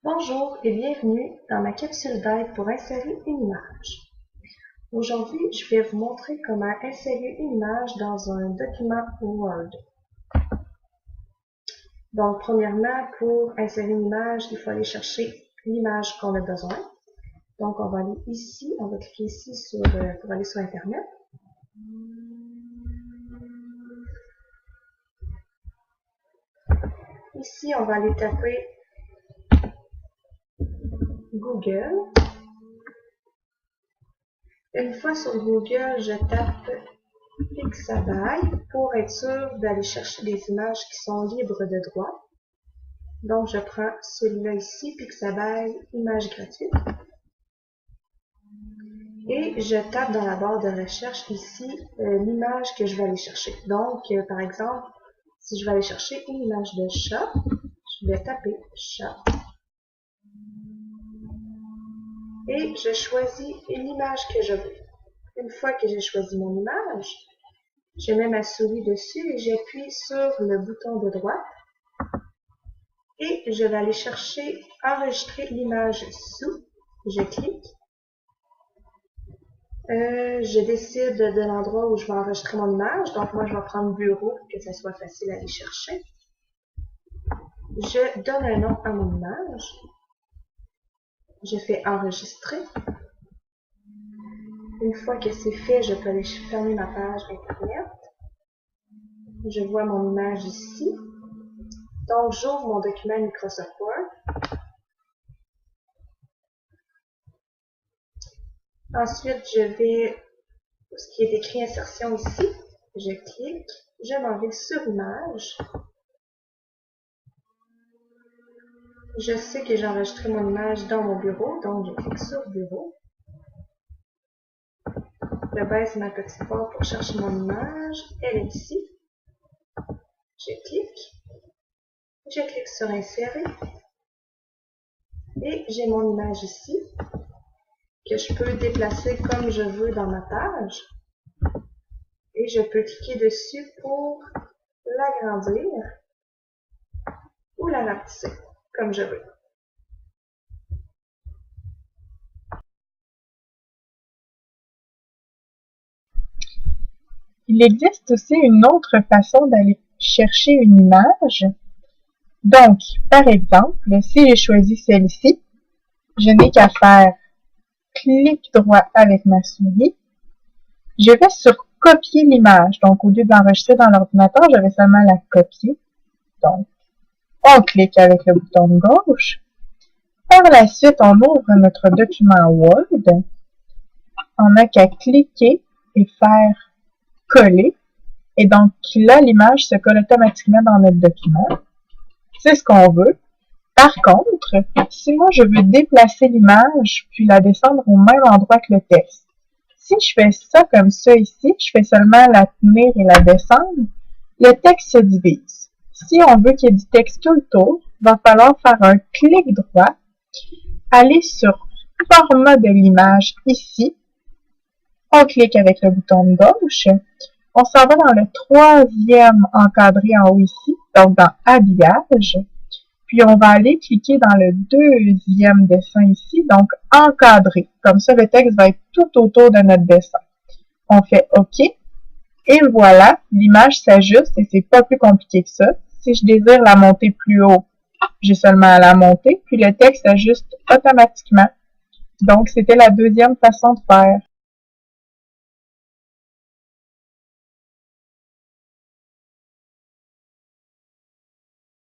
Bonjour et bienvenue dans ma capsule d'aide pour insérer une image. Aujourd'hui, je vais vous montrer comment insérer une image dans un document Word. Donc, premièrement, pour insérer une image, il faut aller chercher l'image qu'on a besoin. Donc, on va aller ici, on va cliquer ici pour aller sur Internet. Ici, on va aller taper Google. Une fois sur Google, je tape Pixabay pour être sûr d'aller chercher des images qui sont libres de droit. Donc, je prends celui-là ici, Pixabay, image gratuite. Et je tape dans la barre de recherche ici l'image que je vais aller chercher. Donc, par exemple, si je vais aller chercher une image de chat, je vais taper chat. Et je choisis l'image que je veux. Une fois que j'ai choisi mon image, je mets ma souris dessus et j'appuie sur le bouton de droite. Et je vais aller chercher enregistrer l'image sous. Je clique. Je décide de l'endroit où je vais enregistrer mon image. Donc moi, je vais prendre bureau pour que ça soit facile à aller chercher. Je donne un nom à mon image. Je fais enregistrer. Une fois que c'est fait, je peux aller fermer ma page Internet. Je vois mon image ici. Donc, j'ouvre mon document Microsoft Word. Ensuite, je vais, pour ce qui est écrit insertion ici, je clique, je m'en vais sur image. Je sais que j'ai enregistré mon image dans mon bureau, donc je clique sur bureau. Je baisse ma petite barre pour chercher mon image. Elle est ici. Je clique sur insérer. Et j'ai mon image ici, que je peux déplacer comme je veux dans ma page. Et je peux cliquer dessus pour l'agrandir ou la rapetisser, comme je veux. Il existe aussi une autre façon d'aller chercher une image. Donc, par exemple, si j'ai choisi celle-ci, je n'ai qu'à faire clic droit avec ma souris. Je vais sur copier l'image. Donc, au lieu de l'enregistrer dans l'ordinateur, je vais seulement la copier. Donc, on clique avec le bouton de gauche. Par la suite, on ouvre notre document Word. On n'a qu'à cliquer et faire coller. Et donc là, l'image se colle automatiquement dans notre document. C'est ce qu'on veut. Par contre, si moi je veux déplacer l'image puis la descendre au même endroit que le texte, si je fais ça comme ça ici, je fais seulement la tenir et la descendre, le texte se divise. Si on veut qu'il y ait du texte tout le tour, il va falloir faire un clic droit, aller sur format de l'image ici, on clique avec le bouton de gauche, on s'en va dans le troisième encadré en haut ici, donc dans habillage, puis on va aller cliquer dans le deuxième dessin ici, donc encadré. Comme ça, le texte va être tout autour de notre dessin. On fait OK, et voilà, l'image s'ajuste et c'est pas plus compliqué que ça. Si je désire la monter plus haut, j'ai seulement à la monter, puis le texte s'ajuste automatiquement. Donc, c'était la deuxième façon de faire.